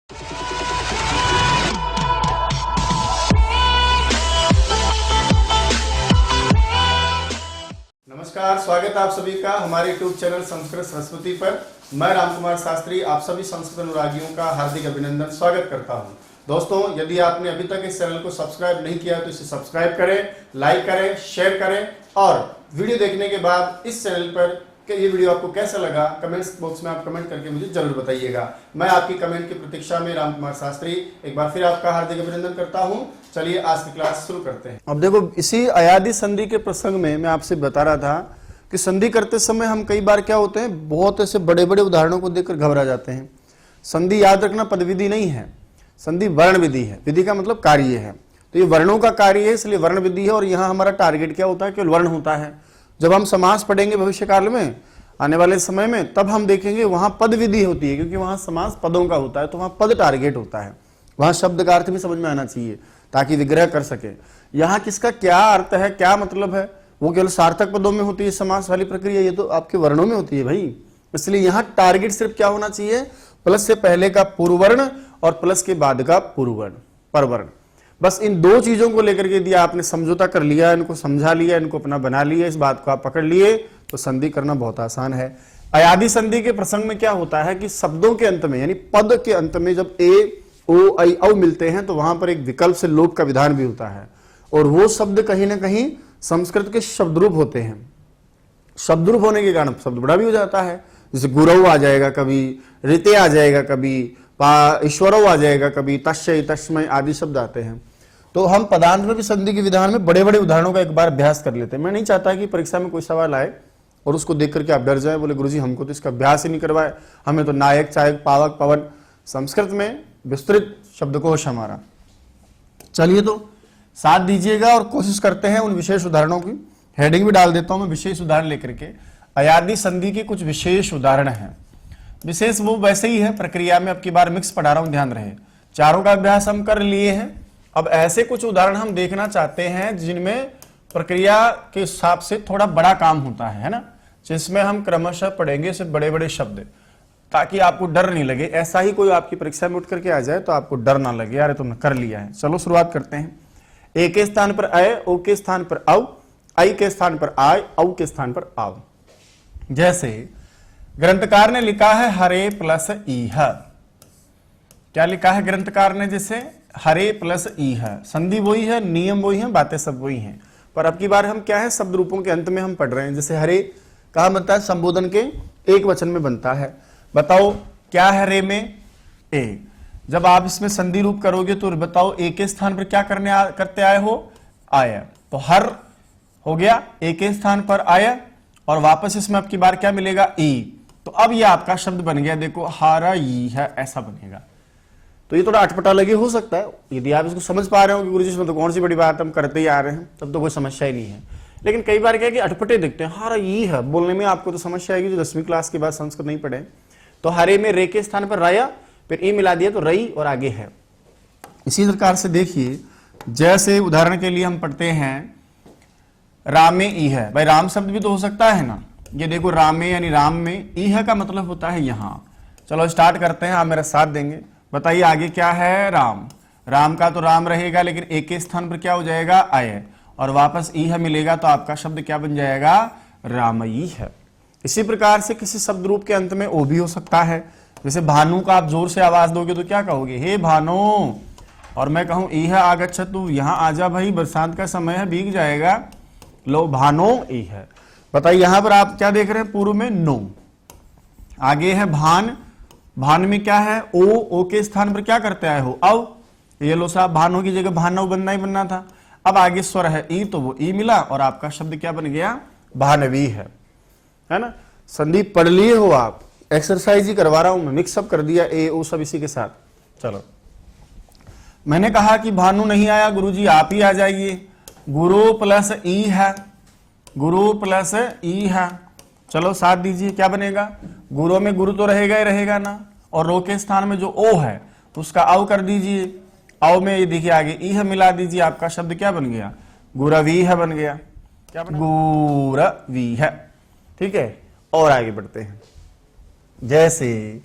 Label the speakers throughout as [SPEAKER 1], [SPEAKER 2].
[SPEAKER 1] नमस्कार, स्वागत है आप सभी का हमारे YouTube चैनल संस्कृत सरस्वती पर। मैं रामकुमार शास्त्री आप सभी संस्कृत अनुरागियों का हार्दिक अभिनंदन स्वागत करता हूं। दोस्तों, यदि आपने अभी तक इस चैनल को सब्सक्राइब नहीं किया तो इसे सब्सक्राइब करें, लाइक करें, शेयर करें और वीडियो देखने के बाद इस चैनल पर कि ये वीडियो आपको कैसा लगा कमेंट्स बॉक्स में आप कमेंट करके मुझे जरूर बताइएगा। मैं आपकी कमेंट की प्रतीक्षा में रामकुमार शास्त्री एक बार फिर आपका हार्दिक अभिनंदन करता हूं। चलिए आज की क्लास शुरू करते हैं। अब देखो, इसी अयादि संधि के प्रसंग में मैं आपसे बता रहा था कि संधि करते समय हम कई बार क्या होते हैं, बहुत ऐसे बड़े बड़े उदाहरणों को देखकर घबरा जाते हैं। संधि याद रखना पद विधि नहीं है, संधि वर्ण विधि है। विधि का मतलब कार्य है, तो ये वर्णों का कार्य है, इसलिए वर्ण विधि है। और यहाँ हमारा टारगेट क्या होता है, केवल वर्ण होता है। जब हम समास पढ़ेंगे भविष्य काल में, आने वाले समय में, तब हम देखेंगे वहां पद विधि होती है, क्योंकि वहां समास पदों का होता है, तो वहां पद टारगेट होता है। वहां शब्द का अर्थ भी समझ में आना चाहिए ताकि विग्रह कर सके। यहाँ किसका क्या अर्थ है, क्या मतलब है, वो केवल सार्थक पदों में होती है समास वाली प्रक्रिया, ये तो आपके वर्णों में होती है भाई। इसलिए यहाँ टारगेट सिर्फ क्या होना चाहिए, प्लस से पहले का पूर्ववर्ण और प्लस के बाद का पूर्ववर्ण, परवर्ण। बस इन दो चीजों को लेकर के यदि आपने समझौता कर लिया, इनको समझा लिया, इनको अपना बना लिया, इस बात को आप पकड़ लिए, तो संधि करना बहुत आसान है। अयादि संधि के प्रसंग में क्या होता है कि शब्दों के अंत में, यानी पद के अंत में जब ए, ओ, आई, औ मिलते हैं, तो वहां पर एक विकल्प से लोप का विधान भी होता है। और वो शब्द कहीं ना कहीं संस्कृत के शब्दरूप होते हैं। शब्दरूप होने के कारण शब्द बड़ा भी हो जाता है। जैसे गुरव आ जाएगा कभी, ऋते आ जाएगा कभी, ईश्वरव आ जाएगा कभी, तस्य तस्मय आदि शब्द आते हैं। तो हम पदांत में भी संधि के विधान में बड़े बड़े उदाहरणों का एक बार अभ्यास कर लेते हैं। मैं नहीं चाहता कि परीक्षा में कोई सवाल आए और उसको देख करके आप डर जाए, बोले गुरुजी हमको तो इसका अभ्यास ही नहीं करवाए, हमें तो नायक चायक पावक पवन। संस्कृत में विस्तृत शब्दकोश हमारा। चलिए तो साथ दीजिएगा और कोशिश करते हैं उन विशेष उदाहरणों की। हेडिंग भी डाल देता हूं मैं, विशेष उदाहरण लेकर के। अयादि संधि के कुछ विशेष उदाहरण हैं। विशेष वो वैसे ही है, प्रक्रिया में अब की बार मिक्स पढ़ा रहा हूं, ध्यान रहे। चारों का अभ्यास हम कर लिए हैं। अब ऐसे कुछ उदाहरण हम देखना चाहते हैं जिनमें प्रक्रिया के हिसाब से थोड़ा बड़ा काम होता है ना, जिसमें हम क्रमशः पढ़ेंगे सिर्फ बड़े बड़े शब्द, ताकि आपको डर नहीं लगे। ऐसा ही कोई आपकी परीक्षा में उठ करके आ जाए तो आपको डर ना लगे, यार तुमने कर लिया है। चलो शुरुआत करते हैं। ए के स्थान पर अय, ओ के स्थान पर औ, आई के स्थान पर आय, औ के स्थान पर आव। जैसे ग्रंथकार ने लिखा है हरे प्लस ईह। क्या लिखा है ग्रंथकार ने, जैसे हरे प्लस ईह। संधि वही है, नियम वही है, बातें सब वही हैं, पर अब की बार हम क्या है, शब्द रूपों के अंत में हम पढ़ रहे हैं। जैसे हरे कहाँ बनता है, संबोधन के एक वचन में बनता है। बताओ क्या है रे में, ए। जब आप इसमें संधि रूप करोगे तो बताओ ए के स्थान पर क्या करते आए हो, आय। तो हर हो गया, ए के स्थान पर आय, और वापस इसमें अब की बार क्या मिलेगा, ई। तो अब ये आपका शब्द बन गया, देखो हारा ई है, ऐसा बनेगा। तो ये थोड़ा अटपटा लगे हो सकता है, यदि आप इसको समझ पा रहे हो कि गुरुजी इसमें तो कौन सी बड़ी बात, हम करते ही आ रहे हैं, तब तो कोई समस्या ही नहीं है। लेकिन कई बार क्या है कि अटपटे दिखते हैं, हारा ई है बोलने में, आपको तो समस्या आएगी जो 10वीं क्लास के बाद संस्कृत नहीं पढ़े। तो हरे में रे के स्थान पर राया, फिर ई मिला दिया तो रई, और आगे है। इसी प्रकार से देखिए, जैसे उदाहरण के लिए हम पढ़ते हैं रामे ई है। भाई राम शब्द भी तो हो सकता है ना, ये देखो रामे यानी राम में, ई है का मतलब होता है यहाँ। चलो स्टार्ट करते हैं, आप मेरा साथ देंगे। बताइए आगे क्या है, राम। राम का तो राम रहेगा, लेकिन एक के स्थान पर क्या हो जाएगा, आय, और वापस ई है मिलेगा, तो आपका शब्द क्या बन जाएगा, रामई है। इसी प्रकार से किसी शब्द रूप के अंत में ओ भी हो सकता है। जैसे भानु का आप जोर से आवाज दोगे तो क्या कहोगे, हे भानु, और मैं कहूं ई है आगच्छतु, यहां आजा भाई, बरसात का समय है, भीग जाएगा, लो भानो ई है। बताइए यहां पर आप क्या देख रहे हैं, पूर्व में नो, आगे है भान। भान में क्या है, ओ के स्थान पर क्या करते आए हो, औ। ये लो साहब, भानो की जगह भानव बनना ही बनना था। अब आगे स्वर है ई, तो वो ई मिला, और आपका शब्द क्या बन गया, भानवी है ना। संधि पढ़ लिए हो आप, एक्सरसाइज ही करवा रहा हूं मैं, मिक्सअप कर दिया ए ओ सब इसी के साथ। चलो, मैंने कहा कि भानु नहीं आया, गुरुजी आप ही आ जाइए। गुरु प्लस ई है, गुरु प्लस ई है। चलो साथ दीजिए, क्या बनेगा, गुरु में गुरु तो रहेगा ही रहेगा ना, और रो के स्थान में जो ओ है उसका औ कर दीजिए। औ में ये देखिए आगे ई है मिला दीजिए, आपका शब्द क्या बन गया, गुरवी है बन गया। क्या बना, गुरवी है। ठीक है, और आगे बढ़ते हैं। जैसे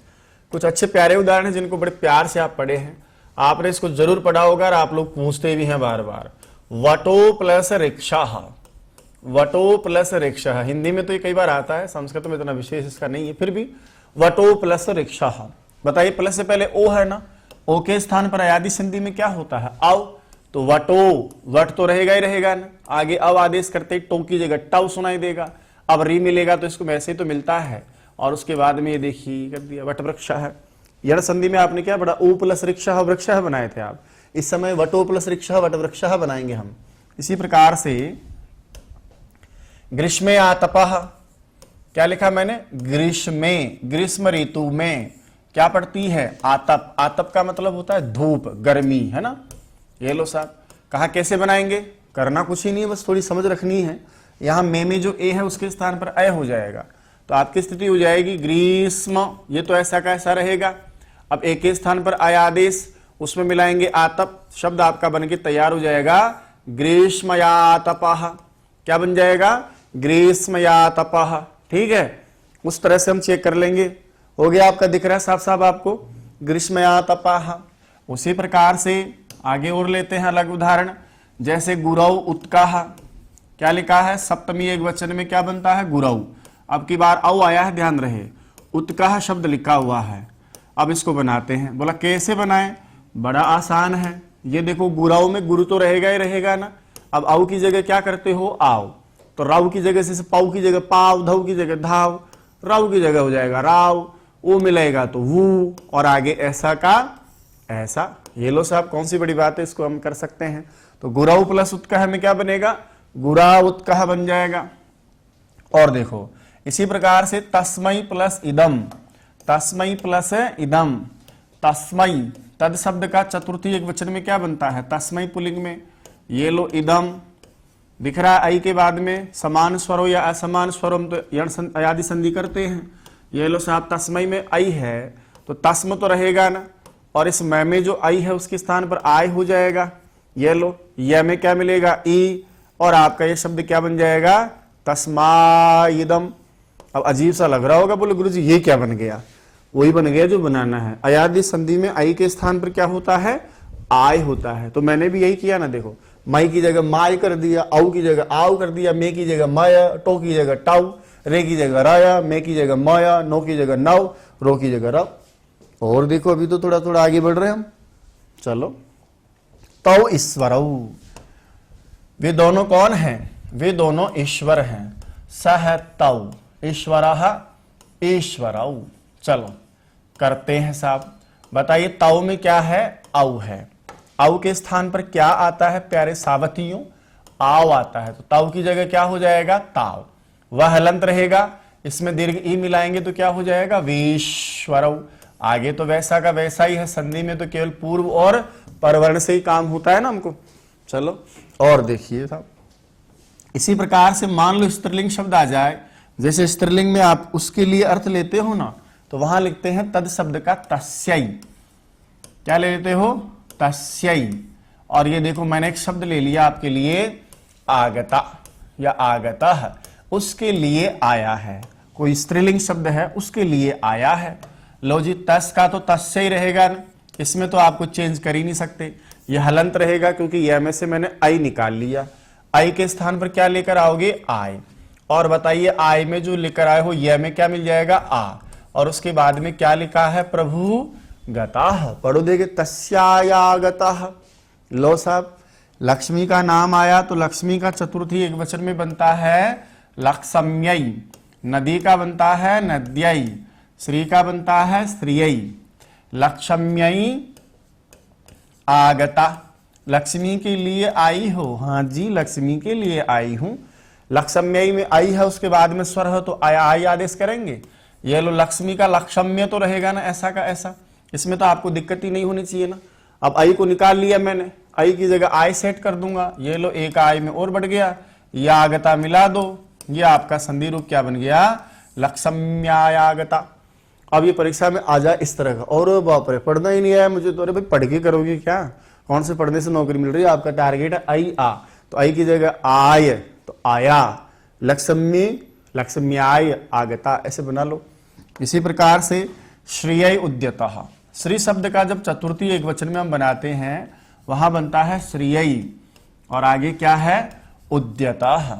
[SPEAKER 1] कुछ अच्छे प्यारे उदाहरण हैं जिनको बड़े प्यार से आप पढ़े हैं, आपने इसको जरूर पढ़ा होगा और आप लोग पूछते भी हैं बार बार। वटो प्लस रिक्शा, वटो प्लस रिक्शा, हिंदी में तो ये कई बार आता है, संस्कृत में इतना विशेष इसका नहीं है, फिर भी वटो प्लस रिक्शा। बताइए प्लस से पहले ओ है ना, ओ के स्थान पर अयादि संधि में क्या होता है, अव, तो वटो, वट तो रहेगा ही रहेगा ना, आगे अव आदेश करते ही टो की जगह टव सुनाई देगा, अब री मिलेगा तो इसको वैसे ही तो मिलता है, और उसके बाद में ये देखिए कर दिया वट वृक्ष है। यण संधि में आपने क्या पढ़ा, ओ प्लस रिक्शा वृक्ष बनाए थे आप, इस समय वटो प्लस रिक्शा वट वृक्ष बनाएंगे हम। इसी प्रकार से ग्रीष्मे आतपः, क्या लिखा मैंने, ग्रीष्मे, ग्रीष्म ऋतु में क्या पड़ती है, आतप, आतप का मतलब होता है धूप, गर्मी, है ना। ये लो साहब, कहा कैसे बनाएंगे, करना कुछ ही नहीं है, बस थोड़ी समझ रखनी है। यहां में जो ए है उसके स्थान पर अय हो जाएगा, तो आपकी स्थिति हो जाएगी ग्रीष्म, ये तो ऐसा का ऐसा रहेगा। अब ए के स्थान पर अय आदेश, उसमें मिलाएंगे आतप, शब्द आपका बनके तैयार हो जाएगा ग्रीष्मयातपः। क्या बन जाएगा, ग्रीष्मयातपः। ठीक है, उस तरह से हम चेक कर लेंगे। हो गया आपका, दिख रहा है साफ साफ आपको, ग्रीष्मयातपः। उसी प्रकार से आगे और लेते हैं अलग उदाहरण, जैसे गुरौ उत्काह, क्या लिखा है, सप्तमी एक वचन में क्या बनता है, गुरौ। अब की बार औ आया है, ध्यान रहे, उत्काह शब्द लिखा हुआ है। अब इसको बनाते हैं, बोला कैसे बनाएं, बड़ा आसान है। ये देखो गुरौ में गुरु तो रहेगा ही रहेगा ना, अब औ की जगह क्या करते हो, आओ, तो राव की जगह से पाव की जगह पाव, धव की जगह धाव, राव की जगह हो जाएगा राव, वो मिलेगा तो वू, और आगे ऐसा का ऐसा। ये लो साहब, कौन सी बड़ी बात है, इसको हम कर सकते हैं। तो गुरौ प्लस उत्कह में क्या बनेगा, गुरा उत्कह बन जाएगा। और देखो इसी प्रकार से तस्मै प्लस इदम, तस्मै प्लस इदम, तस्मै, तद शब्द का चतुर्थी एक वचन में क्या बनता है, तस्मै पुल्लिंग में। ये लो इदम दिख रहा है, आई के बाद में समान स्वरों या असमान स्वरों हम तो यण अयादि संधि करते हैं। ये लो साहब, तस्मै में आई है तो तस्म तो रहेगा ना, और इस मैं में जो आई है उसके स्थान पर आय हो जाएगा। ये लो, यह में क्या मिलेगा, ई, और आपका ये शब्द क्या बन जाएगा, तस्माइदम। अब अजीब सा लग रहा होगा, बोले गुरुजी ये क्या बन गया, वही बन गया जो बनाना है। अयादि संधि में आई के स्थान पर क्या होता है, आय होता है। तो मैंने भी यही किया ना, देखो माई की जगह माय कर दिया, औ की जगह आव कर दिया, मे की जगह मय, टो की जगह टाउ, रे की जगह राया, मे की जगह मया, नो की जगह नव, रो की जगह रव। और देखो अभी तो थोड़ा थोड़ा आगे बढ़ रहे हैं हम। चलो, तौ ईश्वरौ, वे दोनों कौन हैं, वे दोनों ईश्वर हैं। सह तौ ईश्वरः ईश्वरौ। चलो करते हैं साहब, बताइए तौ में क्या है, औ है, औ के स्थान पर क्या आता है प्यारे सावतियों, आव आता है, तो तौ की जगह क्या हो जाएगा, ताव। वह हलंत रहेगा, इसमें दीर्घ ई मिलाएंगे तो क्या हो जाएगा, विश्वरौ। आगे तो वैसा का वैसा ही है, संधि में तो केवल पूर्व और परवर्ण से ही काम होता है ना हमको। चलो और देखिए साहब, इसी प्रकार से मान लो स्त्रीलिंग शब्द आ जाए, जैसे स्त्रीलिंग में आप उसके लिए अर्थ लेते हो ना, तो वहां लिखते हैं तद शब्द का तस्यै। क्या ले लेते हो, तस्यै। और ये देखो मैंने एक शब्द ले लिया आपके लिए, आगता या आगतः, उसके लिए आया है। कोई स्त्रीलिंग शब्द है उसके लिए आया है। लो जी, तस का तो तस्य ही रहेगा ना, इसमें तो आपको चेंज कर ही नहीं सकते। यह हलंत रहेगा क्योंकि यह में से मैंने आई निकाल लिया। आई के स्थान पर क्या लेकर आओगे, आय। और बताइए आय में जो लेकर आए हो यह में क्या मिल जाएगा, आ, और उसके बाद में क्या लिखा है, प्रभु गताः। पढ़ो देखे, तस्यायागतः। लो साहब, लक्ष्मी का नाम आया तो लक्ष्मी का चतुर्थी एक वचन में बनता है लक्ष्म्यै, नदी का बनता है नद्यै, श्री का बनता है श्रियै। लक्ष्म्यै आगता, लक्ष्मी के लिए आई हो, हाँ जी लक्ष्मी के लिए आई हूं। लक्ष्म्यै में आई है, उसके बाद में स्वर है तो आई आदेश करेंगे। ये लो लक्ष्मी का लक्ष्म्य तो रहेगा ना, ऐसा का ऐसा, इसमें तो आपको दिक्कत ही नहीं होनी चाहिए ना। अब आई को निकाल लिया मैंने, आई की जगह आई सेट कर दूंगा। ये लो एक आई में और बढ़ गया, या आगता मिला दो, ये आपका संधि रूप क्या बन गया, लक्ष्म्यायागता। अब ये परीक्षा में आ जाए इस तरह का, और बाप रे पढ़ना ही नहीं आया मुझे तो, अरे भाई पढ़ के करोगे क्या, कौन से पढ़ने से नौकरी मिल रही है, आपका टारगेट है आई आ, तो आई की जगह आय तो आया, लक्ष्मी लक्ष्म्याय आगता, ऐसे बना लो। इसी प्रकार से श्रिय उद्यतः। श्री शब्द का जब चतुर्थी एक वचन में हम बनाते हैं वहां बनता है श्रिय, और आगे क्या है, उद्यतः।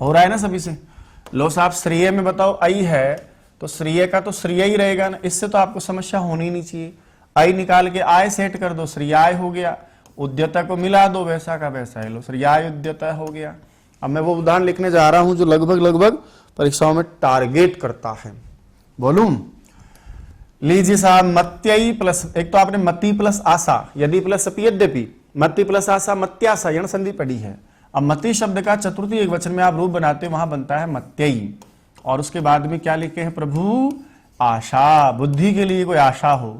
[SPEAKER 1] हो रहा है ना सभी से? लो साहब, श्रिय में बताओ आई है तो श्रिय का तो श्रिय ही रहेगा ना, इससे तो आपको समस्या होनी नहीं चाहिए। आई निकाल के आय सेट कर दो, श्रियाय हो गया। उद्यता को मिला दो, वैसा का वैसा है, लो श्रियाय उद्यता हो गया। अब मैं वो उदाहरण लिखने जा रहा हूं जो लगभग परीक्षाओं में टारगेट करता है। बोलूं? लीजिए साहब, मत्यई प्लस, एक तो आपने मति प्लस आशा, यदि प्लस अपि यद्यपि, मति प्लस आशा मत्याशा, यण संधि पढ़ी है। अब मति शब्द का चतुर्थी एक वचन में आप रूप बनाते हैं, वहां बनता है मत्यई, और उसके बाद में क्या लिखे हैं, प्रभु आशा, बुद्धि के लिए कोई आशा हो।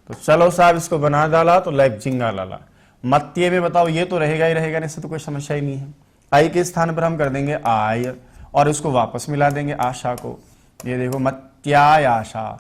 [SPEAKER 1] तो चलो साहब, इसको बना डाला तो लैपजिंगा लाला। मत्य में बताओ ये तो रहेगा ही रहेगा, इससे तो कोई समस्या ही नहीं है। आई के स्थान पर हम कर देंगे आय, और इसको वापस मिला देंगे आशा को। ये देखो, मत्याय आशा।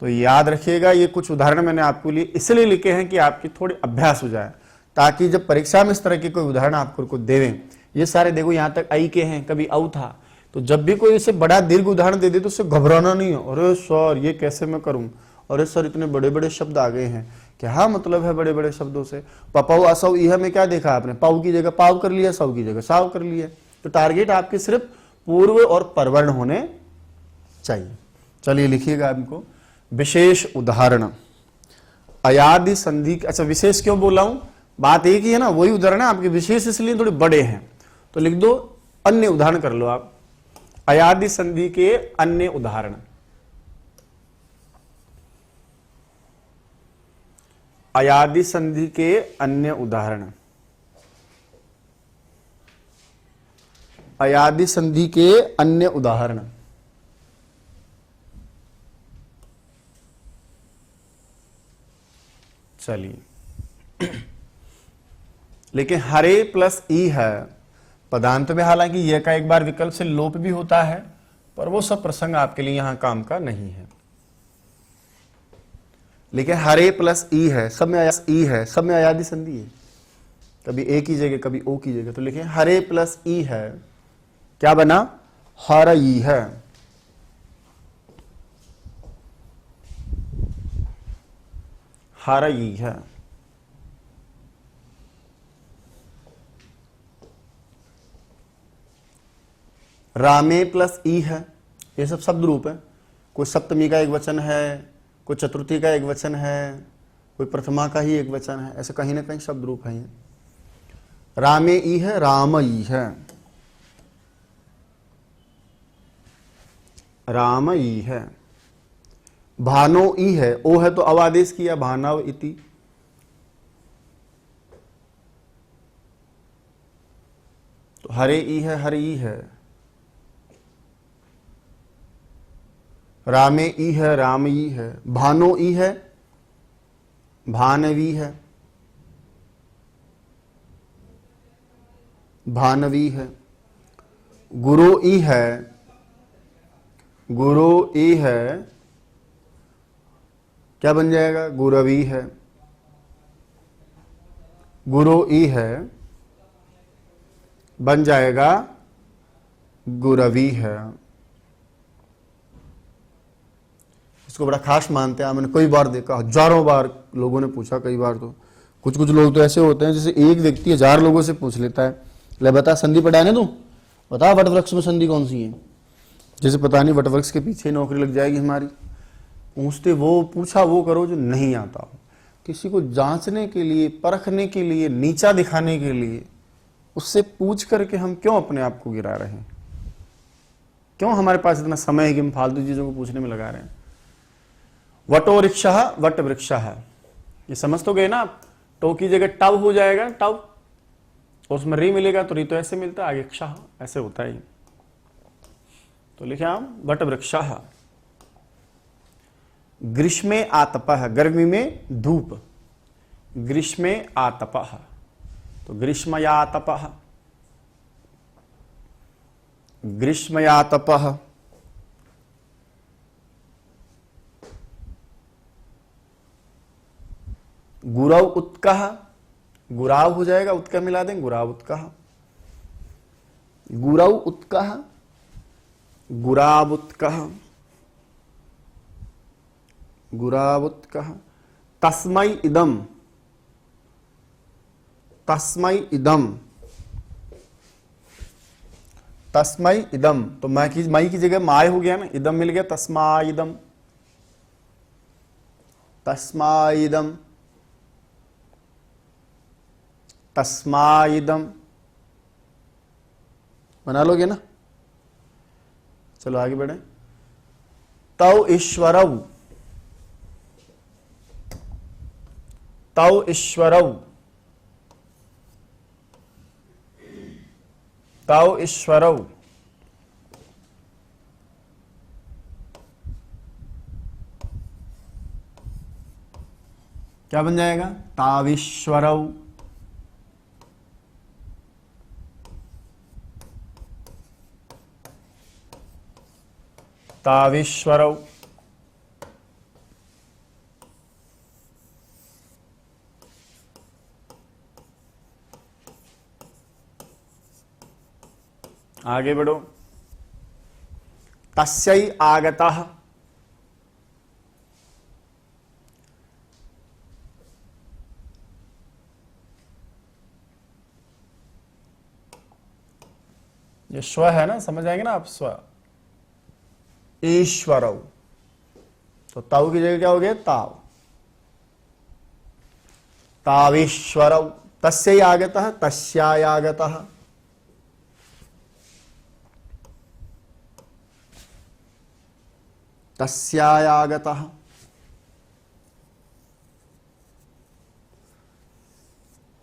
[SPEAKER 1] तो याद रखिएगा, ये कुछ उदाहरण मैंने आपके लिए इसलिए लिखे हैं कि आपकी थोड़ी अभ्यास हो जाए, ताकि जब परीक्षा में इस तरह के कोई उदाहरण आपको देवें, ये सारे देखो यहाँ तक आई के हैं, कभी औ था, तो जब भी कोई इसे बड़ा दीर्घ उदाहरण दे दे तो उससे घबराना नहीं हो, अरे सर ये कैसे मैं करूं, अरे सर इतने बड़े बड़े शब्द आ गए हैं, क्या मतलब है बड़े बड़े शब्दों से। पपाऊ असौ यह में क्या देखा आपने, पाऊ की जगह पाव कर लिया, सौ की जगह साव कर लिया। तो टारगेट आपके सिर्फ पूर्व और परवर्ण होने चाहिए। चलिए लिखिएगा इनको, विशेष उदाहरण अयादि संधि। अच्छा, विशेष क्यों बोला हूं, बात एक ही है ना, वही उदाहरण है आपके, विशेष इसलिए थोड़े बड़े हैं। तो लिख दो अन्य उदाहरण कर लो आप, अयादि संधि के अन्य उदाहरण। अयादि संधि के अन्य उदाहरण, अयादि संधि के अन्य उदाहरण। चलिए, लेकिन हरे प्लस ई है पदांत में, हालांकि यह का एक बार विकल्प से लोप भी होता है, पर वो सब प्रसंग आपके लिए यहां काम का नहीं है। लेकिन हरे प्लस ई है, सब में ई है, सब में अयादि संधि है, कभी ए की जगह कभी ओ की जगह। तो लिखें हरे प्लस ई है, क्या बना, हर ई है। हर ई है। रामे प्लस ई है, ये सब शब्द रूप है। कोई सप्तमी का एक वचन है, कोई चतुर्थी का एक वचन है, कोई प्रथमा का ही एक वचन है, ऐसे कहीं ना कहीं शब्द रूप है। रामे ई है, राम ई है, राम ई है। भानो ई है, ओ है तो अवादेश किया, भानव इति। तो हरे ई है, हर ई है। रामे ई है, राम ई है। भानो ई है, भानवी है, भानवी है। गुरु ई है, गुरु ई है, क्या बन जाएगा, गुरवी है। गुरु ई है, बन जाएगा गुरवी है। इसको बड़ा खास मानते हैं, मैंने कई बार देखा, हजारों बार लोगों ने पूछा, कई बार तो कुछ लोग तो ऐसे होते हैं जैसे एक व्यक्ति 1000 लोगों से पूछ लेता है, ले बता संधि पढ़ाने तू, बता वटवृक्ष में संधि कौन सी है। जैसे पता नहीं वटवृक्ष के पीछे नौकरी लग जाएगी हमारी। पूछते वो पूछा वो करो जो नहीं आता हो। किसी को जांचने के लिए, परखने के लिए, नीचा दिखाने के लिए, उससे पूछ करके हम क्यों अपने आप को गिरा रहे हैं? क्यों हमारे पास इतना समय है कि हम फालतू चीजों को पूछने में लगा रहे हैं? वटो वृक्षा, वट वृक्षा है, ये समझ तो गए ना आप। टो की जगह टव हो जाएगा, टव, और उसमें री मिलेगा तो री तो ऐसे मिलता है, आगे क्षः ऐसे होता है। तो लिखे हम वट वृक्षा। ग्रीष्मे आतपः, गर्मी में धूप, ग्रीष्मे आतपः, तो ग्रीष्मयातपः, ग्रीष्मयातपः। गुरव उत्कः, गुराव हो जाएगा, उत्कः मिला देंगे, गुराव उत्कः। गुरव उत्कः, गुराव उत्कः। गुरावुत्कः, तस्मै इदम, तस्मै इदम, तस्मै इदम, तो मई की जगह माय हो गया ना, इदम मिल गया, तस्माइदम, तस्माइदम, तस्माइदम, बना लोगे ना। चलो आगे बढ़े। तौ ईश्वरौ, तौ ईश्वरौ, तौ ईश्वरौ, क्या बन जाएगा? तावीश्वरौ, तावीश्वरौ, आगे बढ़ो। तस्यै आगतः, ये स्व है ना, समझ आएंगे ना आप, स्व। ईश्वरौ, तो ताऊ की जगह क्या हो गया? ताव, तावीश्वरौ, तस्यै आगतः, तस्याय आगतः, तस्याय आगतः,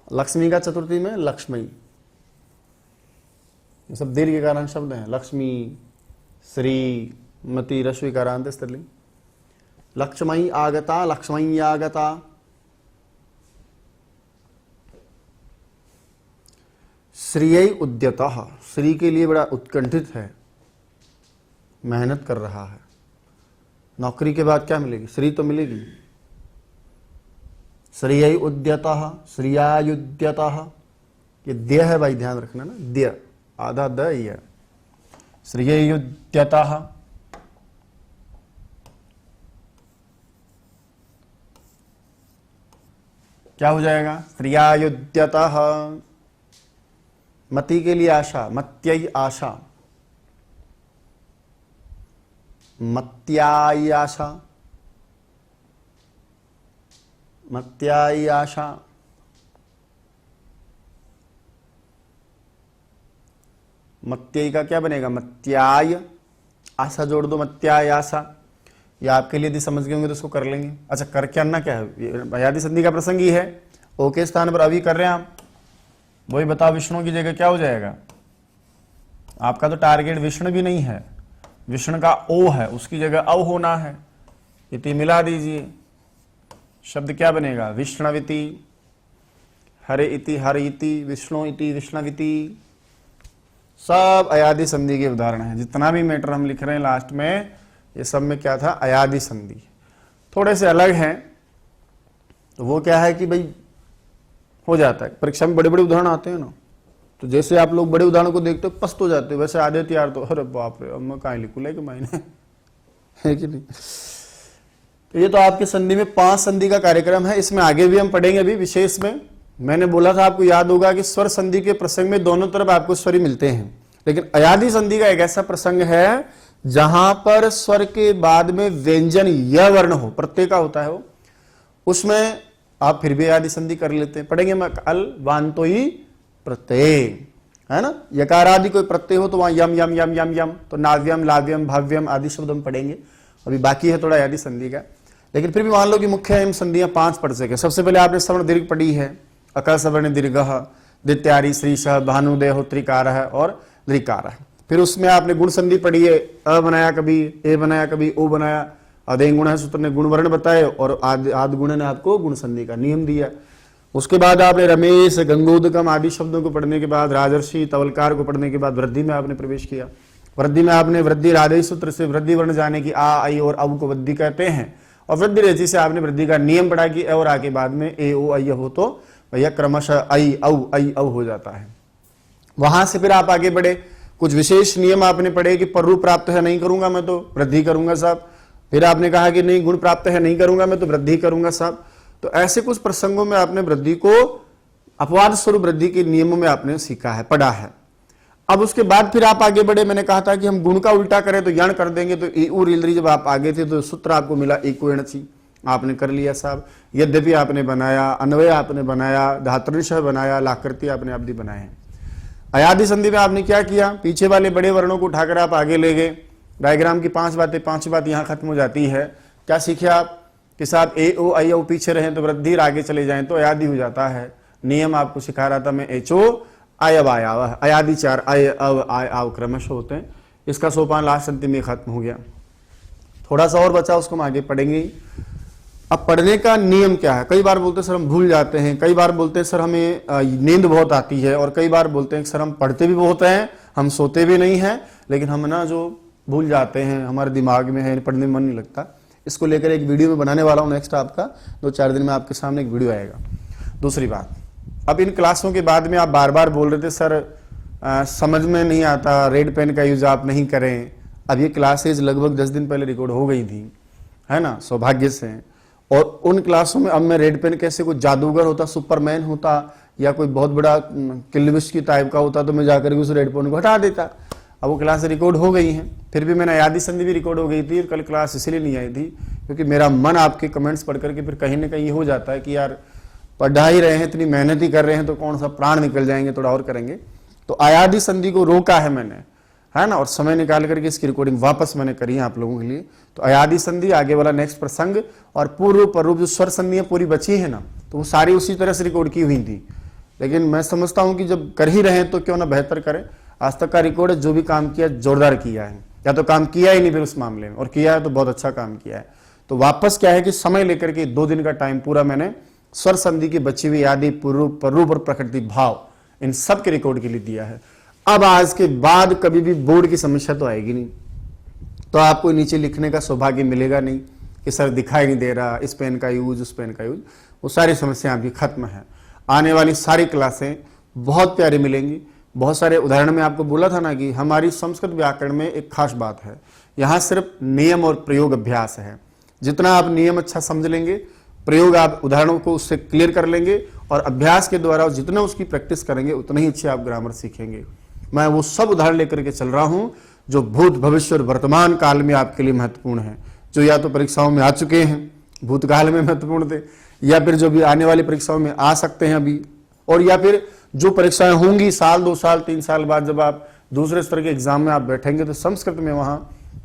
[SPEAKER 1] लक्ष्मी का चतुर्थी में लक्ष्मी, ये सब दीर्घ के कारण शब्द हैं। लक्ष्मी, श्री, मति, रश्वि कारांत स्त्रीलिंग। लक्ष्मी आगता, लक्ष्मी आगता, श्रीयै उद्यतः, श्री के लिए बड़ा उत्कंठित है, मेहनत कर रहा है। नौकरी के बाद क्या मिलेगी? श्री तो मिलेगी। श्रीयै उद्यतः, श्रियायुद्यतः, ये द्य है भाई, ध्यान रखना ना, द्य, आधा द ही है। श्रिययुद्यतः, क्या हो जाएगा? श्रियायुद्यतः। मति के लिए आशा, मत्यै आशा, मत्याय आशा, मत्याय आशा, मत्यै का क्या बनेगा? मत्याय, आशा जोड़ दो, मत्याय आशा। ये आपके लिए यदि समझ गए होंगे तो उसको कर लेंगे। अच्छा, कर क्या ना, क्या है? अयादि संधि का प्रसंग ही है। ओ के स्थान पर अभी कर रहे हैं आप, वही बताओ विष्णु की जगह क्या हो जाएगा? आपका तो टारगेट विष्णु भी नहीं है, विष्णु का ओ है, उसकी जगह अव होना है। इति मिला दीजिए, शब्द क्या बनेगा? विष्णविति, हरे इति हरि इति, विष्णु इति विष्णविति। सब अयादि संधि के उदाहरण हैं। जितना भी मैटर हम लिख रहे हैं लास्ट में, ये सब में क्या था? अयादि संधि। थोड़े से अलग हैं, तो वो क्या है कि भाई हो जाता है, परीक्षा में बड़े बड़े उदाहरण आते हैं ना, तो जैसे आप लोग बड़े उदाहरणों को देखते हो पस्त हो जाते हो, वैसे आधे तैयार तो अरे बाप रे, अब मैं कहाँ लिखूँ लेके मायने है कि नहीं। तो ये तो आपके संधि में 5 संधि का कार्यक्रम है, इसमें आगे भी हम पढ़ेंगे। अभी विशेष में मैंने बोला था, आपको याद होगा कि स्वर संधि के प्रसंग में दोनों तरफ आपको स्वर ही मिलते हैं, लेकिन अयादि संधि का एक ऐसा प्रसंग है जहां पर स्वर के बाद में व्यंजन य वर्ण हो, प्रत्यय का होता है वो, उसमें आप फिर भी अयादि संधि कर लेते हैं। पढ़ेंगे मैं कल, वान्तोई प्रत्यय है ना, यकार आदि कोई प्रत्यय हो तो वहां यम यम यम यम यम, तो नाव्यम लाव्यम भाव्यम आदि शब्द हम पढ़ेंगे। अभी बाकी है थोड़ा अयादि संधि का, लेकिन फिर भी मान लो कि मुख्य एवं संधियां 5 पढ़ सके। सबसे पहले आपने सवर्ण दीर्घ पढ़ी है, अक सवर्ण दीर्घ, दित्यारी श्रीश भानुदेह त्रिकार और द्रिकार। फिर उसमें आपने गुण संधि पढ़ी है, अ बनाया कभी, ए बनाया कभी, ओ बनाया, अधे गुण है सूत्र ने गुण वर्ण बताए और आद गुण ने आपको गुण संधि का नियम दिया। उसके बाद आपने रमेश गंगोदकम आदि शब्दों को पढ़ने के बाद, राजर्षि तवलकार को पढ़ने के बाद वृद्धि में आपने प्रवेश किया। वृद्धि में आपने वृद्धि राधे सूत्र से वृद्धि वर्ण जाने की, आ आई और अब को वृद्धि कहते हैं, और वृद्धि रेचि से आपने वृद्धि का नियम पढ़ा कि और आके बाद में ए ओ आई हो तो भैया क्रमशः आई औ हो जाता है। वहां से फिर आप आगे बढ़े, कुछ विशेष नियम आपने पढ़े कि पर रूप प्राप्त है नहीं करूंगा मैं तो वृद्धि करूंगा साहब, फिर आपने कहा कि नहीं गुण प्राप्त है, नहीं करूंगा मैं तो वृद्धि करूंगा साहब। तो ऐसे कुछ प्रसंगों में आपने वृद्धि को, अपवाद स्वरूप वृद्धि के नियमों में आपने सीखा है, पढ़ा है। अब उसके बाद फिर आप आगे बढ़े। मैंने कहा था कि हम गुण का उल्टा करें तो यण कर देंगे, तो ऊ रीलरी जब आप आगे थे तो सूत्र आपको मिला एको एणची, आपने कर लिया साहब। यद्यपि आपने बनाया, अन्वय आपने बनाया, धातृशय बनाया, लाकृति आपने अवधि बनाए हैं। अयादि संधि में आपने क्या किया, पीछे वाले बड़े वर्णों को उठाकर आप आगे ले गए। डायग्राम की 5 बातें, 5 बात यहां खत्म हो जाती है। क्या सीखे आप कि साहब ए ओ आई ओ पीछे रहें तो वृद्धि, आगे चले जाएं तो अयादि हो जाता है। नियम आपको सिखा रहा था मैं, एचो अयव आयाव, अयादि 4 अय अव आय आव क्रमश होते हैं। इसका सोपान लास्ट अंतिम में खत्म हो गया। थोड़ा सा और बचा, उसको हम आगे पढ़ेंगे। अब पढ़ने का नियम क्या है? कई बार बोलते हैं सर हम भूल जाते हैं, कई बार बोलते हैं सर हमें नींद बहुत आती है, और कई बार बोलते हैं सर हम पढ़ते भी बहुत हैं, हम सोते भी नहीं हैं, लेकिन हम ना जो भूल जाते हैं, हमारे दिमाग में है, पढ़ने में मन नहीं लगता। इसको लेकर एक वीडियो में बनाने वाला हूं नेक्स्ट, आपका 2-4 दिन में आपके सामने एक वीडियो आएगा। दूसरी बात, अब इन क्लासों के बाद में आप बार बार बोल रहे थे सर समझ में नहीं आता, रेड पेन का यूज आप नहीं करें। अब ये क्लासेज लगभग 10 दिन पहले रिकॉर्ड हो गई थी, है ना, सौभाग्य से। और उन क्लासों में अब मैं रेड पेन कैसे, कोई जादूगर होता, सुपरमैन होता, या कोई बहुत बड़ा किल्विस्ट की टाइप का होता, तो मैं जाकर उस रेड पेन को हटा देता। अब वो क्लास रिकॉर्ड हो गई हैं। फिर भी मैंने अयादि संधि भी रिकॉर्ड हो गई थी, और कल क्लास इसलिए नहीं आई थी क्योंकि मेरा मन आपके कमेंट्स पढ़ करके फिर कहीं ना कहीं हो जाता है कि यार पढ़ा ही रहे हैं, इतनी मेहनत ही कर रहे हैं, तो कौन सा प्राण निकल जाएंगे, थोड़ा और करेंगे। तो अयादि संधि को रोका है मैंने, है ना, और समय निकाल करके इसकी रिकॉर्डिंग वापस मैंने करी है आप लोगों के लिए। तो अयादि संधि, आगे वाला नेक्स्ट प्रसंग, और पूर्व पररूप जो स्वर संधियां पूरी बची है ना, तो वो सारी उसी तरह से रिकॉर्ड की हुई थी। लेकिन मैं समझता हूं कि जब कर ही रहे हैं तो क्यों ना बेहतर करें। आज तक का रिकॉर्ड है, जो भी काम किया जोरदार किया है, या तो काम किया ही नहीं फिर उस मामले में, और किया है तो बहुत अच्छा काम किया है। तो वापस क्या है कि समय लेकर के 2 दिन का टाइम पूरा मैंने स्वर संधि की बची हुई आदि, पूर्व, पररूप और प्रकृति भाव, इन सब के रिकॉर्ड के लिए दिया है। अब आज के बाद कभी भी बोर्ड की समस्या तो आएगी नहीं, तो आपको नीचे लिखने का सौभाग्य मिलेगा नहीं कि सर दिखाई नहीं दे रहा, इस पेन का यूज, उस पेन का यूज, वो सारी समस्या आपकी खत्म है। आने वाली सारी क्लासें बहुत प्यारी मिलेंगी। बहुत सारे उदाहरण में आपको बोला था ना कि हमारी संस्कृत व्याकरण में एक खास बात है, यहाँ सिर्फ नियम और प्रयोग अभ्यास है। जितना आप नियम अच्छा समझ लेंगे, प्रयोग आप उदाहरणों को उससे क्लियर कर लेंगे, और अभ्यास के द्वारा जितना उसकी प्रैक्टिस करेंगे उतना ही अच्छे आप ग्रामर सीखेंगे। मैं वो सब उदाहरण लेकर के चल रहा हूं जो भूत, भविष्य और वर्तमान काल में आपके लिए महत्वपूर्ण है, जो या तो परीक्षाओं में आ चुके हैं, भूतकाल में महत्वपूर्ण थे, या फिर जो भी आने वाली परीक्षाओं में आ सकते हैं अभी, और या फिर जो परीक्षाएं होंगी साल, 2 साल, 3 साल बाद, जब आप दूसरे स्तर के एग्जाम में आप बैठेंगे तो संस्कृत में वहां